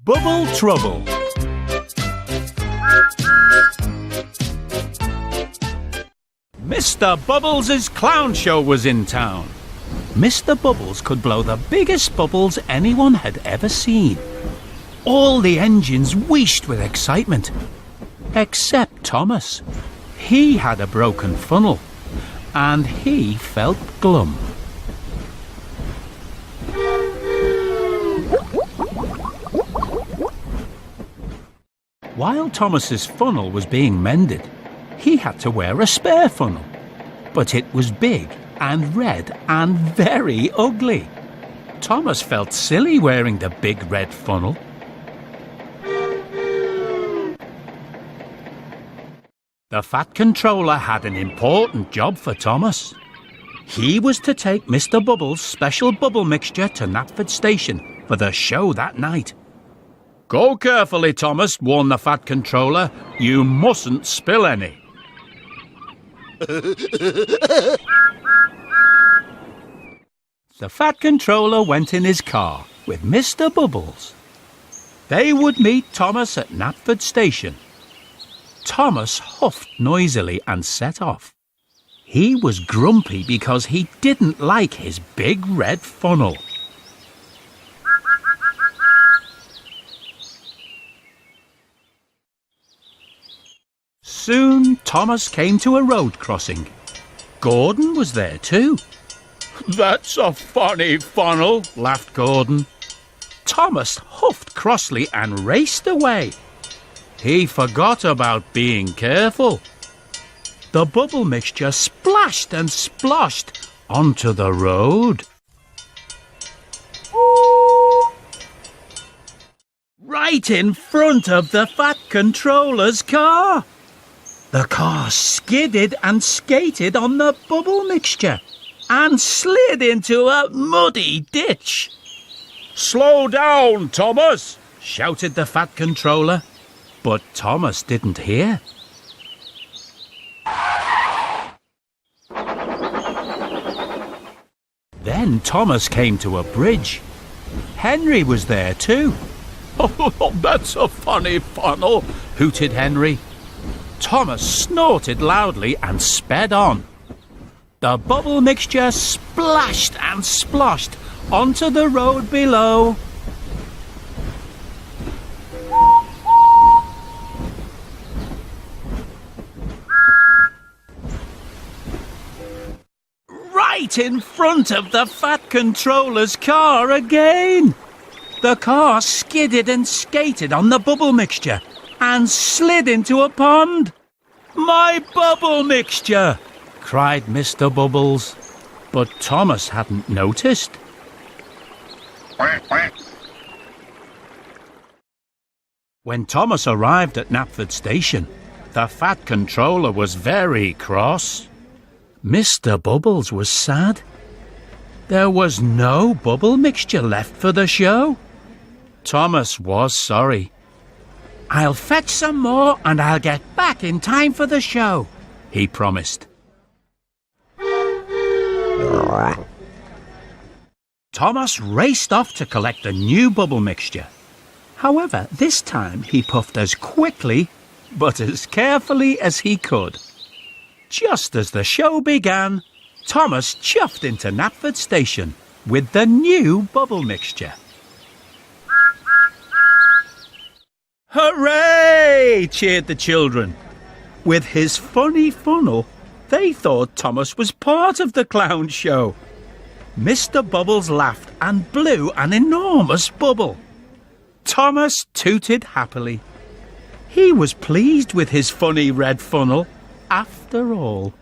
Bubble Trouble. Mr. Bubbles' clown show was in town. Mr. Bubbles could blow the biggest bubbles anyone had ever seen. All the engines wheezed with excitement. Except Thomas. He had a broken funnel, and he felt glum. While Thomas's funnel was being mended, he had to wear a spare funnel, but it was big and red and very ugly. Thomas felt silly wearing the big red funnel. The Fat Controller had an important job for Thomas. He was to take Mr. Bubbles' special bubble mixture to Knapford Station for the show that night. "Go carefully, Thomas," warned the Fat Controller. "You mustn't spill any." The Fat Controller went in his car with Mr. Bubbles. They would meet Thomas at Knapford Station. Thomas huffed noisily and set off. He was grumpy because he didn't like his big red funnel. Soon Thomas came to a road crossing. Gordon was there too. "That's a funny funnel," laughed Gordon. Thomas huffed crossly and raced away. He forgot about being careful. The bubble mixture splashed and sploshed onto the road. Right in front of the Fat Controller's car. The car skidded and skated on the bubble mixture and slid into a muddy ditch. "Slow down, Thomas!" shouted the Fat Controller, but Thomas didn't hear. Then Thomas came to a bridge. Henry was there too. "Oh, that's a funny funnel," hooted Henry. Thomas snorted loudly and sped on. The bubble mixture splashed and sploshed onto the road below. Right in front of the Fat Controller's car again. The car skidded and skated on the bubble mixture and slid into a pond. "My bubble mixture!" cried Mr. Bubbles, but Thomas hadn't noticed. When Thomas arrived at Knapford Station, the Fat Controller was very cross. Mr. Bubbles was sad. There was no bubble mixture left for the show. Thomas was sorry. "I'll fetch some more and I'll get back in time for the show," he promised. Thomas raced off to collect the new bubble mixture. However, this time he puffed as quickly but as carefully as he could. Just as the show began, Thomas chuffed into Knapford Station with the new bubble mixture. "Hooray!" cheered the children. With his funny funnel, they thought Thomas was part of the clown show. Mr. Bubbles laughed and blew an enormous bubble. Thomas tooted happily. He was pleased with his funny red funnel after all.